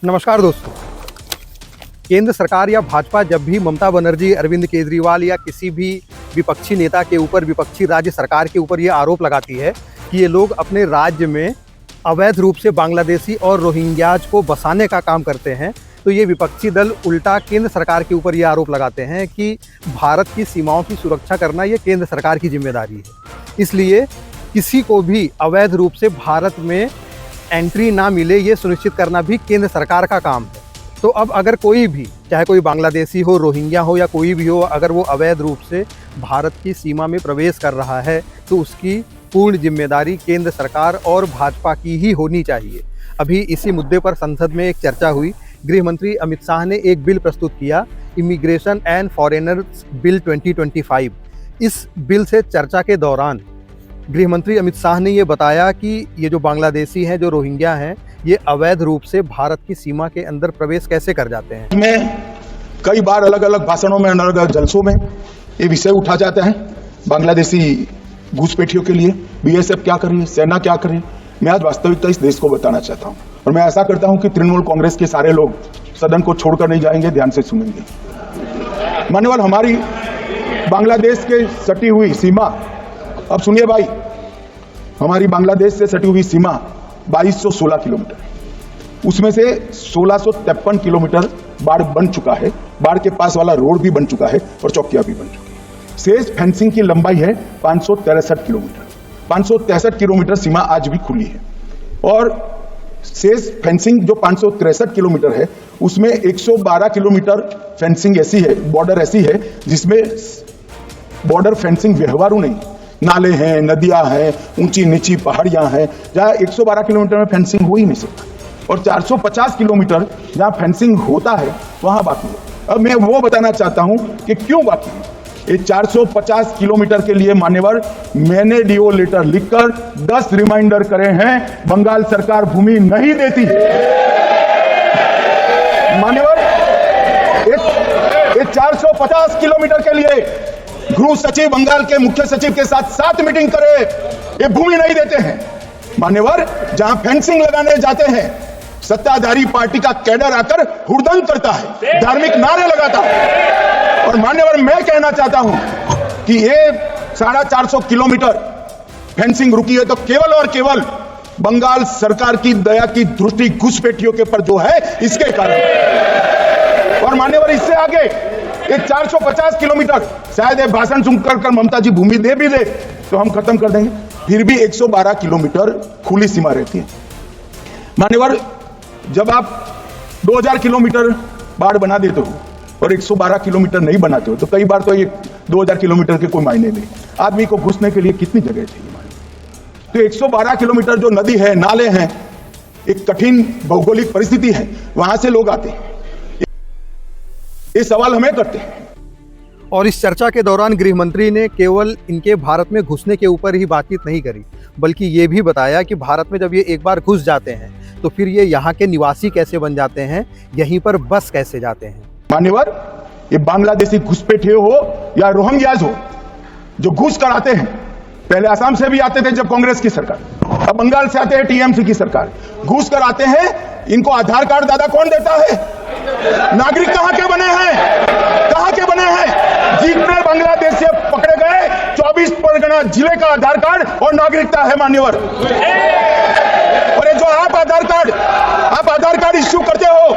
नमस्कार दोस्तों। केंद्र सरकार या भाजपा जब भी ममता बनर्जी, अरविंद केजरीवाल या किसी भी विपक्षी नेता के ऊपर, विपक्षी राज्य सरकार के ऊपर ये आरोप लगाती है कि ये लोग अपने राज्य में अवैध रूप से बांग्लादेशी और रोहिंग्याज को बसाने का काम करते हैं, तो ये विपक्षी दल उल्टा केंद्र सरकार के ऊपर ये आरोप लगाते हैं कि भारत की सीमाओं की सुरक्षा करना ये केंद्र सरकार की जिम्मेदारी है। इसलिए किसी को भी अवैध रूप से भारत में एंट्री ना मिले ये सुनिश्चित करना भी केंद्र सरकार का काम है। तो अब अगर कोई भी, चाहे कोई बांग्लादेशी हो, रोहिंग्या हो या कोई भी हो, अगर वो अवैध रूप से भारत की सीमा में प्रवेश कर रहा है तो उसकी पूर्ण जिम्मेदारी केंद्र सरकार और भाजपा की ही होनी चाहिए। अभी इसी मुद्दे पर संसद में एक चर्चा हुई। गृह मंत्री अमित शाह ने एक बिल प्रस्तुत किया, इमिग्रेशन एंड फॉरेनर्स बिल 2025। इस बिल से चर्चा के दौरान गृह मंत्री अमित शाह ने ये बताया कि ये जो बांग्लादेशी हैं, जो रोहिंग्या हैं, ये अवैध रूप से भारत की सीमा के अंदर प्रवेश कैसे कर जाते हैं। में कई बार अलग अलग भाषणों में, अलग अलग जलसों में ये विषय उठा जाता है। बांग्लादेशी घुसपैठियों के लिए बीएसएफ क्या कर रही है, सेना क्या कर रही है। मैं आज वास्तविकता इस देश को बताना चाहता हूं और मैं ऐसा करता हूं कि तृणमूल कांग्रेस के सारे लोग सदन को छोड़कर नहीं जाएंगे, ध्यान से सुनेंगे। मान्यवर, हमारी बांग्लादेश के सटी हुई सीमा, अब सुनिए भाई, हमारी बांग्लादेश से सटी हुई सीमा 2216 किलोमीटर है। उसमें से 1653 किलोमीटर बाढ़ बन चुका है, बाढ़ के पास वाला रोड भी बन चुका है और चौकियां भी बन चुकी है। शेष फेंसिंग की लंबाई है 563 किलोमीटर। 563 किलोमीटर सीमा आज भी खुली है और शेष फेंसिंग जो 563 किलोमीटर है उसमें 112 किलोमीटर फेंसिंग ऐसी है, बॉर्डर ऐसी है जिसमें बॉर्डर फेंसिंग व्यवहारू नहीं, नाले हैं, नदियां हैं, ऊंची नीची पहाड़ियां हैं, जहां 112 किलोमीटर में फेंसिंग हो ही नहीं सकता और 450 किलोमीटर जहां फेंसिंग होता है वहां बाकी है। अब मैं वो बताना चाहता हूं कि क्यों बाकी है। ये 450 किलोमीटर के लिए मान्यवर मैंने डीओ लेटर लिखकर 10 रिमाइंडर करे हैं। बंगाल सरकार भूमि नहीं देती मान्यवर। ये 450 किलोमीटर के लिए गृह सचिव बंगाल के मुख्य सचिव के साथ 7 मीटिंग करे, ये भूमि नहीं देते हैं मान्यवर। जहां फेंसिंग लगाने जाते हैं सत्ताधारी पार्टी का कैडर आकर हुड़दंग करता है, धार्मिक नारे लगाता है। और मान्यवर, मैं कहना चाहता हूं कि ये 450 किलोमीटर फेंसिंग रुकी है तो केवल और केवल बंगाल सरकार की दया की दृष्टि घुसपैठियों के पर जो है इसके कारण। और मान्यवर, इससे आगे ये 450 किलोमीटर शायद ये भाषण सुनकर ममता जी भूमि दे भी दे तो हम खत्म कर देंगे, फिर भी 112 किलोमीटर खुली सीमा रहती है मान्यवर। जब आप 2000 किलोमीटर बाढ़ बना देते हो और 112 किलोमीटर नहीं बनाते हो तो कई बार तो ये 2000 किलोमीटर के कोई मायने नहीं। आदमी को घुसने के लिए कितनी जगह चाहिए। तो 112 किलोमीटर जो नदी है, नाले हैं, एक कठिन भौगोलिक परिस्थिति है, वहां से लोग आते हैं। ये सवाल हमें करते हैं। और इस चर्चा के दौरान गृह मंत्री ने केवल इनके भारत में घुसने के ऊपर ही बातचीत नहीं करी, बल्कि ये भी बताया कि भारत में जब ये एक बार घुस जाते हैं तो फिर ये यहाँ के निवासी कैसे बन जाते हैं, यहीं पर बस कैसे जाते हैं। मान्यवर, ये बांग्लादेशी घुसपैठिए हो या रोहिंग्याज हो जो घुस कर आते हैं, पहले असम से भी आते थे जब कांग्रेस की सरकार, अब बंगाल से आते हैं टीएमसी की सरकार, घुस कर आते हैं। इनको आधार कार्ड दादा कौन देता है? नागरिक कहां के बने हैं? कहां के बने हैं? जितने बांग्लादेशी पकड़े गए 24 परगना जिले का आधार कार्ड और नागरिकता है मान्यवर। और ये जो आप आधार कार्ड इश्यू करते हो,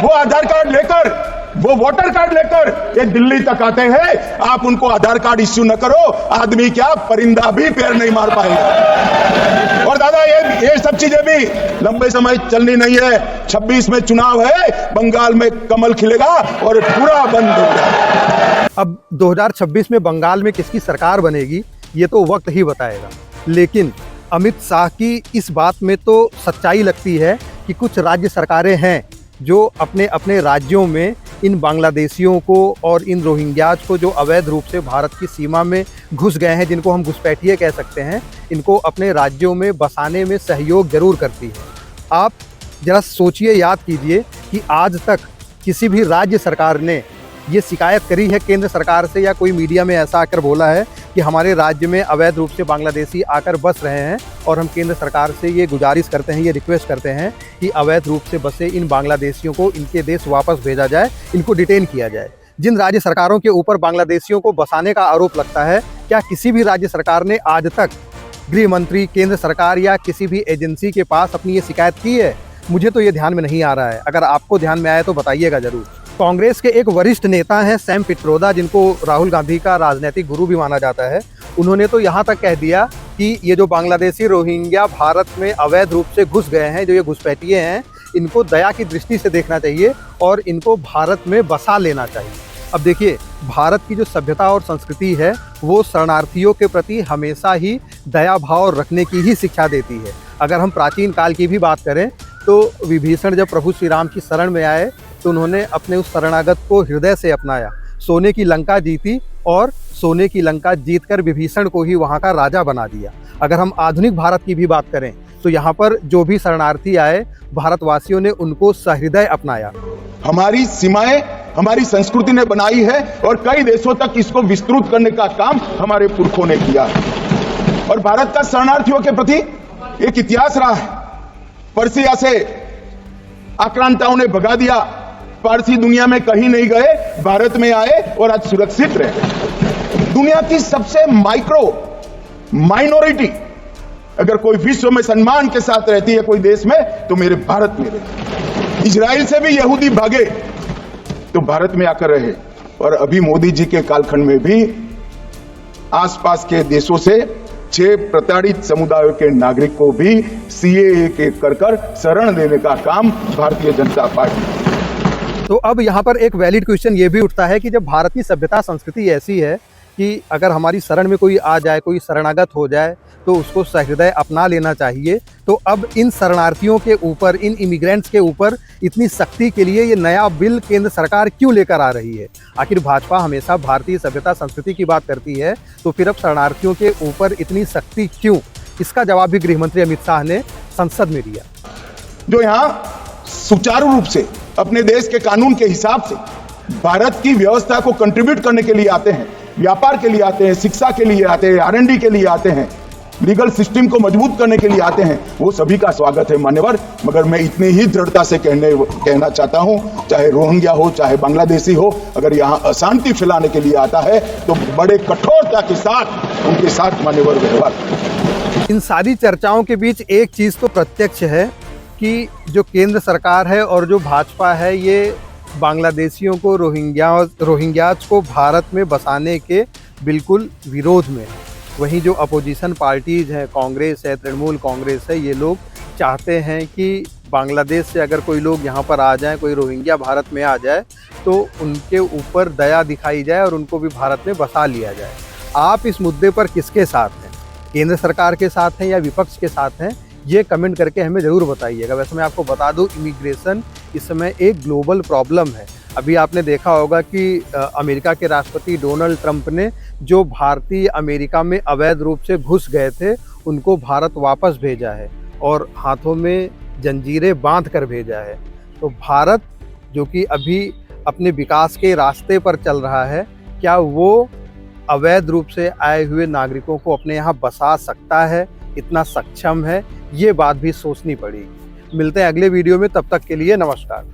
वो आधार कार्ड लेकर, वो वोटर कार्ड लेकर ये दिल्ली तक आते हैं। आप उनको आधार कार्ड इश्यू न करो, आदमी क्या, परिंदा भी पैर नहीं मार पाएगा। और दादा ये सब चीजें भी लंबे समय चलनी नहीं है। 26 में चुनाव है, बंगाल में कमल खिलेगा और पूरा बंद होगा। अब 2026 में बंगाल में किसकी सरकार बनेगी ये तो वक्त ही बताएगा, लेकिन अमित शाह की इस बात में तो सच्चाई लगती है कि कुछ राज्य सरकारें हैं जो अपने अपने राज्यों में इन बांग्लादेशियों को और इन रोहिंग्याज को जो अवैध रूप से भारत की सीमा में घुस गए हैं, जिनको हम घुसपैठिए कह सकते हैं, इनको अपने राज्यों में बसाने में सहयोग जरूर करती है। आप जरा सोचिए, याद कीजिए कि आज तक किसी भी राज्य सरकार ने ये शिकायत करी है केंद्र सरकार से या कोई मीडिया में ऐसा आकर बोला है कि हमारे राज्य में अवैध रूप से बांग्लादेशी आकर बस रहे हैं और हम केंद्र सरकार से ये गुजारिश करते हैं, ये रिक्वेस्ट करते हैं कि अवैध रूप से बसे इन बांग्लादेशियों को इनके देश वापस भेजा जाए, इनको डिटेन किया जाए। जिन राज्य सरकारों के ऊपर बांग्लादेशियों को बसाने का आरोप लगता है, क्या किसी भी राज्य सरकार ने आज तक गृह मंत्री, केंद्र सरकार या किसी भी एजेंसी के पास अपनी ये शिकायत की है? मुझे तो ये ध्यान में नहीं आ रहा है। अगर आपको ध्यान में आए तो बताइएगा ज़रूर। कांग्रेस के एक वरिष्ठ नेता हैं सैम पित्रोदा, जिनको राहुल गांधी का राजनीतिक गुरु भी माना जाता है। उन्होंने तो यहाँ तक कह दिया कि ये जो बांग्लादेशी रोहिंग्या भारत में अवैध रूप से घुस गए हैं, जो ये घुसपैठिए हैं, इनको दया की दृष्टि से देखना चाहिए और इनको भारत में बसा लेना चाहिए। अब देखिए, भारत की जो सभ्यता और संस्कृति है वो शरणार्थियों के प्रति हमेशा ही दया भाव रखने की ही शिक्षा देती है। अगर हम प्राचीन काल की भी बात करें तो विभीषण जब प्रभु श्री राम की शरण में आए तो उन्होंने अपने उस शरणागत को हृदय से अपनाया, सोने की लंका जीती और सोने की लंका जीतकर विभीषण को ही वहाँ का राजा बना दिया। अगर हम आधुनिक भारत की भी बात करें तो यहाँ पर जो भी शरणार्थी आए, भारतवासियों ने उनको सहृदय अपनाया। हमारी सीमाएं हमारी संस्कृति ने बनाई है और कई देशों तक इसको विस्तृत करने का काम हमारे पुरखों ने किया है। और भारत का शरणार्थियों के प्रति एक इतिहास रहा है। पर्सिया से आक्रांताओं ने भगा दिया, पारसी दुनिया में कहीं नहीं गए, भारत में आए और आज सुरक्षित रहे। दुनिया की सबसे माइनॉरिटी अगर कोई विश्व में सम्मान के साथ रहती है कोई देश में तो मेरे भारत में रहे। इजराइल से भी यहूदी भागे तो भारत में आकर रहे। और अभी मोदी जी के कालखंड में भी आसपास के देशों से 6 प्रताड़ित समुदायों के नागरिक को भी सीएए के कर शरण देने का काम भारतीय जनता पार्टी। तो अब यहाँ पर एक वैलिड क्वेश्चन ये भी उठता है कि जब भारत की सभ्यता संस्कृति ऐसी है कि अगर हमारी शरण में कोई आ जाए, कोई शरणागत हो जाए तो उसको सहृदय अपना लेना चाहिए, तो अब इन शरणार्थियों के ऊपर, इन इमिग्रेंट्स के ऊपर इतनी सख्ती के लिए ये नया बिल केंद्र सरकार क्यों लेकर आ रही है? आखिर भाजपा हमेशा भारतीय सभ्यता संस्कृति की बात करती है, तो फिर अब शरणार्थियों के ऊपर इतनी सख्ती क्यों? इसका जवाब भी गृह मंत्री अमित शाह ने संसद में दिया। जो यहाँ सुचारू रूप से अपने देश के कानून के हिसाब से भारत की व्यवस्था को कंट्रीब्यूट करने के लिए आते हैं, व्यापार के लिए आते हैं, शिक्षा के लिए आते हैं, R&D के लिए आते हैं, लीगल सिस्टम को मजबूत करने के लिए आते हैं, वो सभी का स्वागत है मान्यवर। मगर मैं इतनी ही दृढ़ता से कहना चाहता हूं, चाहे रोहिंग्या हो, चाहे बांग्लादेशी हो, अगर यहां अशांति फैलाने के लिए आता है तो बड़े कठोरता के साथ उनके साथ मान्यवर व्यवहार। इन सारी चर्चाओं के बीच एक चीज़ तो प्रत्यक्ष है कि जो केंद्र सरकार है और जो भाजपा है, ये बांग्लादेशियों को, रोहिंग्याज को भारत में बसाने के बिल्कुल विरोध में। वहीं जो अपोजिशन पार्टीज़ हैं, कांग्रेस है, तृणमूल कांग्रेस है, ये लोग चाहते हैं कि बांग्लादेश से अगर कोई लोग यहाँ पर आ जाएं, कोई रोहिंग्या भारत में आ जाए तो उनके ऊपर दया दिखाई जाए और उनको भी भारत में बसा लिया जाए। आप इस मुद्दे पर किसके साथ हैं? केंद्र सरकार के साथ हैं या विपक्ष के साथ हैं? ये कमेंट करके हमें ज़रूर बताइएगा। वैसे मैं आपको बता दूं, इमिग्रेशन इस समय एक ग्लोबल प्रॉब्लम है। अभी आपने देखा होगा कि अमेरिका के राष्ट्रपति डोनाल्ड ट्रंप ने जो भारतीय अमेरिका में अवैध रूप से घुस गए थे उनको भारत वापस भेजा है और हाथों में जंजीरें बांध कर भेजा है। तो भारत जो कि अभी अपने विकास के रास्ते पर चल रहा है, क्या वो अवैध रूप से आए हुए नागरिकों को अपने यहाँ बसा सकता है? इतना सक्षम है? ये बात भी सोचनी पड़ेगी। मिलते हैं अगले वीडियो में, तब तक के लिए नमस्कार।